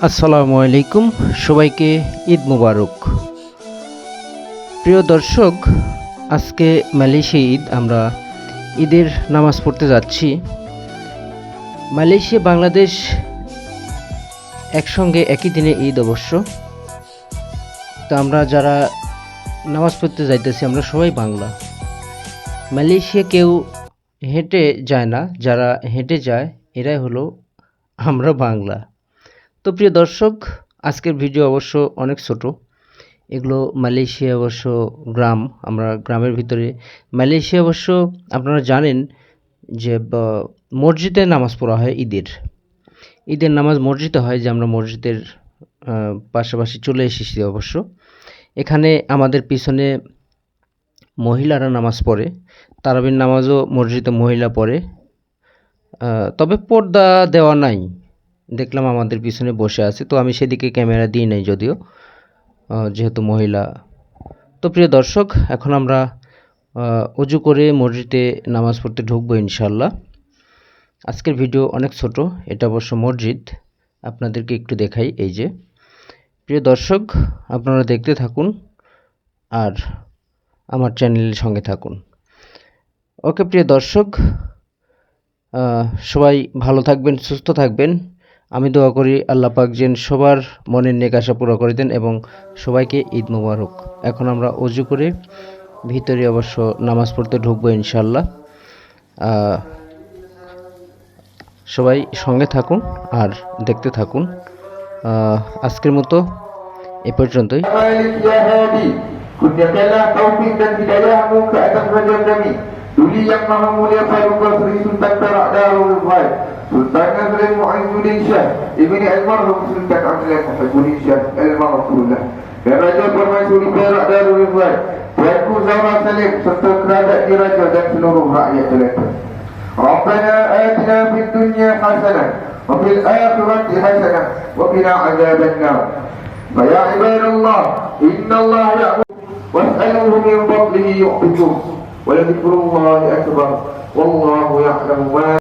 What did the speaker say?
আসসালামু আলাইকুম, সবাইকে ঈদ মুবারক। প্রিয় দর্শক, আজকে মালয়েশিয়া ঈদ। আমরা ঈদের নামাজ পড়তে যাচ্ছি। মালয়েশিয়া বাংলাদেশ একসঙ্গে একই দিনে ঈদ অবশ্য। তো আমরা যারা নামাজ পড়তে যাইতেছি আমরা সবাই বাংলা। মালয়েশিয়া কেউ হেঁটে যায় না, যারা হেঁটে যায় এরাই হলো আমরা বাংলা। তো প্রিয় দর্শক, আজকের ভিডিও অবশ্য অনেক ছোট। এগুলো মালয়েশিয়া অবশ্য গ্রাম, আমরা গ্রামের ভিতরে। মালয়েশিয়া অবশ্য আপনারা জানেন যে মসজিদে নামাজ পড়া হয়। ঈদের নামাজ মসজিদে হয়, যে আমরা মসজিদের পাশাপাশি চলে এসেছি অবশ্য। এখানে আমাদের পিছনে মহিলারা নামাজ পড়ে, তারাবির নামাজও মসজিদে মহিলা পড়ে, তবে পর্দা দেওয়া নাই। দেখলাম আমাদের পিছনে বসে আছে, তো আমি সেদিকে ক্যামেরা দিই নাই যদিও, যেহেতু মহিলা। তো প্রিয় দর্শক, এখন আমরা অজু করে মসজিদে নামাজ পড়তে ঢুকবো ইনশাল্লাহ। আজকের ভিডিও অনেক ছোট, এটা অবশ্য মসজিদ, আপনাদেরকে একটু দেখাই। এই যে প্রিয় দর্শক, আপনারা দেখতে থাকুন আর আমার চ্যানেলের সঙ্গে থাকুন। ওকে প্রিয় দর্শক, সবাই ভালো থাকবেন, সুস্থ থাকবেন। আমি দোয়া করি আল্লাহ পাক যেন সবার মনের নেক আশা পুরো করে দেন এবং সবাইকে ঈদ মোবারক। এখন আমরা অজু করে ভিতরে অবশ্য নামাজ পড়তে ঢুকবো ইনশাল্লাহ। সবাই সঙ্গে থাকুন আর দেখতে থাকুন। আজকের মতো এ পর্যন্তই। Duli yang maha mulia Faruqah Sri Sultan Perak Darul Rizwan, Sultan Nazrin Mu'izzuddin Shah Ibni Almarhum Sultan Abdullah Muhibbuddin Shah Al-Maghfurullah, dan Raja Permaisuri Perak Darul Rizwan, Tuanku Zahra Salim serta kerabat diraja dan seluruh rakyat jelata. Rabbana atina fid dunya hasanah wa fil akhirati hasanah wa qina adzaban nar. Fa ya ibadallah, innallaha ya'muru was'aluhu min fadlihi yu'tikum. ولذكر الله أكبر والله يعلم ما